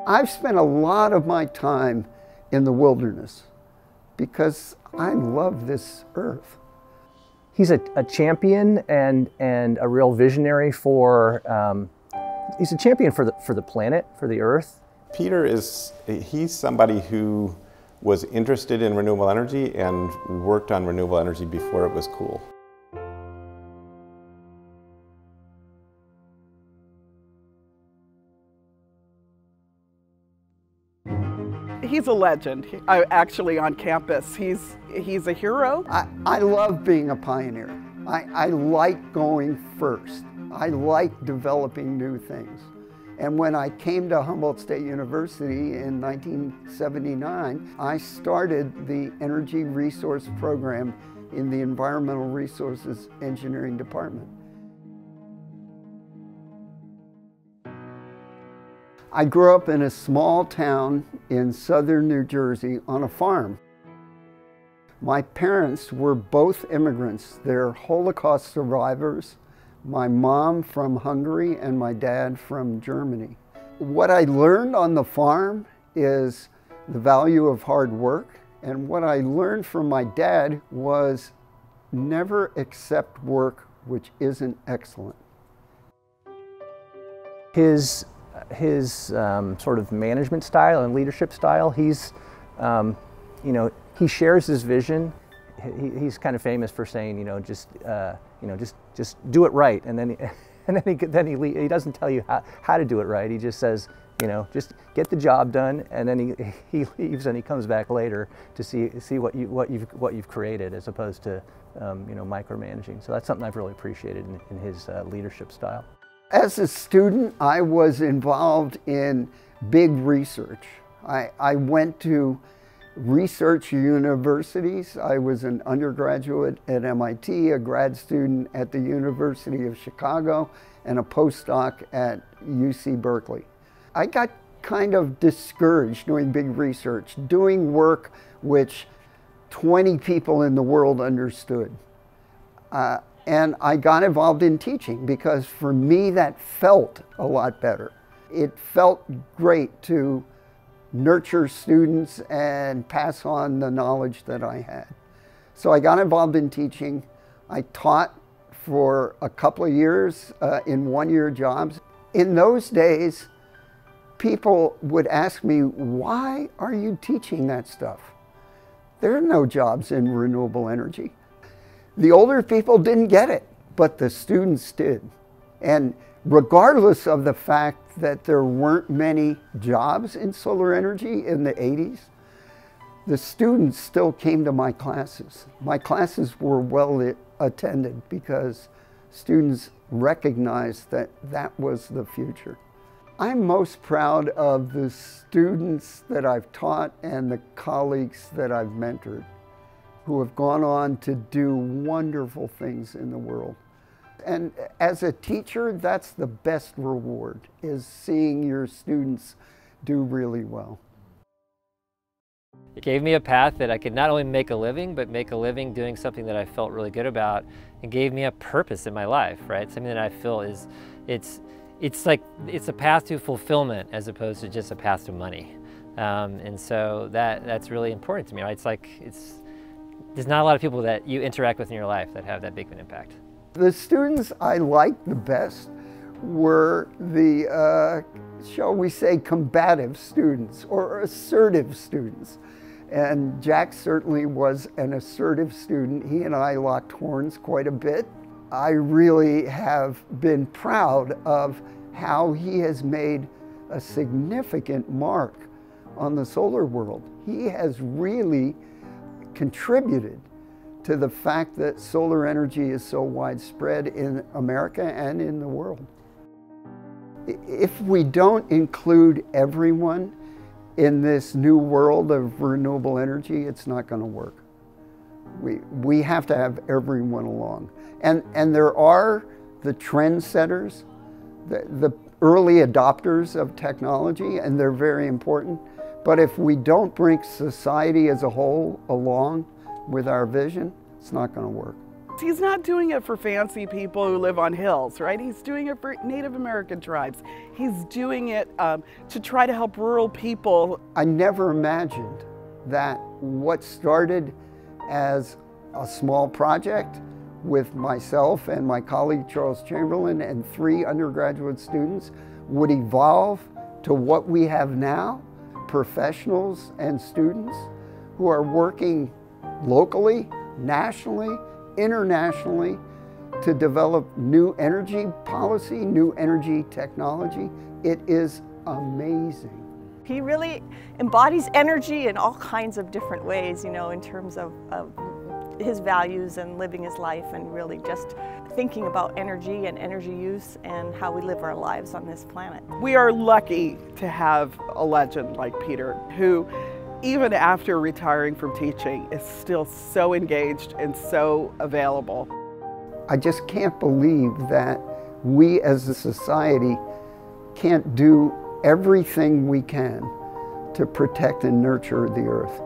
I've spent a lot of my time in the wilderness because I love this earth. He's a champion and a real visionary for, he's a champion for the planet, for the earth. Peter he's somebody who was interested in renewable energy and worked on renewable energy before it was cool. He's a legend, actually, on campus. He's a hero. I love being a pioneer. I like going first. I like developing new things. And when I came to Humboldt State University in 1979, I started the Energy Resource Program in the Environmental Resources Engineering Department. I grew up in a small town in southern New Jersey on a farm. My parents were both immigrants. They're Holocaust survivors. My mom from Hungary and my dad from Germany. What I learned on the farm is the value of hard work. And what I learned from my dad was never accept work which isn't excellent. His sort of management style and leadership style, he's, he shares his vision. He's kind of famous for saying, just do it right, and then he doesn't tell you how to do it right. He just says, just get the job done, and then he leaves and he comes back later to see what you've created, as opposed to micromanaging. So that's something I've really appreciated in his leadership style. As a student, I was involved in big research. I went to research universities. I was an undergraduate at MIT, a grad student at the University of Chicago, and a postdoc at UC Berkeley. I got kind of discouraged doing big research, doing work which 20 people in the world understood. And I got involved in teaching because for me that felt a lot better. It felt great to nurture students and pass on the knowledge that I had. So I got involved in teaching. I taught for a couple of years in one-year jobs. In those days, people would ask me, why are you teaching that stuff? There are no jobs in renewable energy. The older people didn't get it, but the students did. And regardless of the fact that there weren't many jobs in solar energy in the 80s, the students still came to my classes. My classes were well attended because students recognized that that was the future. I'm most proud of the students that I've taught and the colleagues that I've mentored, who have gone on to do wonderful things in the world. And as a teacher, that's the best reward, is seeing your students do really well. It gave me a path that I could not only make a living, but make a living doing something that I felt really good about, and gave me a purpose in my life, right? Something that I feel is, it's a path to fulfillment as opposed to just a path to money. And so that's really important to me, right? There's not a lot of people that you interact with in your life that have that big of an impact. The students I liked the best were the, shall we say, combative students or assertive students. And Jack certainly was an assertive student. He and I locked horns quite a bit. I really have been proud of how he has made a significant mark on the solar world. He has really contributed to the fact that solar energy is so widespread in America and in the world. If we don't include everyone in this new world of renewable energy, it's not going to work. We have to have everyone along. And there are the trendsetters, the early adopters of technology, and they're very important. But if we don't bring society as a whole along with our vision, it's not going to work. He's not doing it for fancy people who live on hills, right? He's doing it for Native American tribes. He's doing it to try to help rural people. I never imagined that what started as a small project with myself and my colleague Charles Chamberlain and 3 undergraduate students would evolve to what we have now, professionals and students who are working locally, nationally, internationally to develop new energy policy, new energy technology. It is amazing. He really embodies energy in all kinds of different ways, you know, in terms of his values and living his life, and really just thinking about energy and energy use and how we live our lives on this planet. We are lucky to have a legend like Peter, who even after retiring from teaching is still so engaged and so available. I just can't believe that we as a society can't do everything we can to protect and nurture the earth.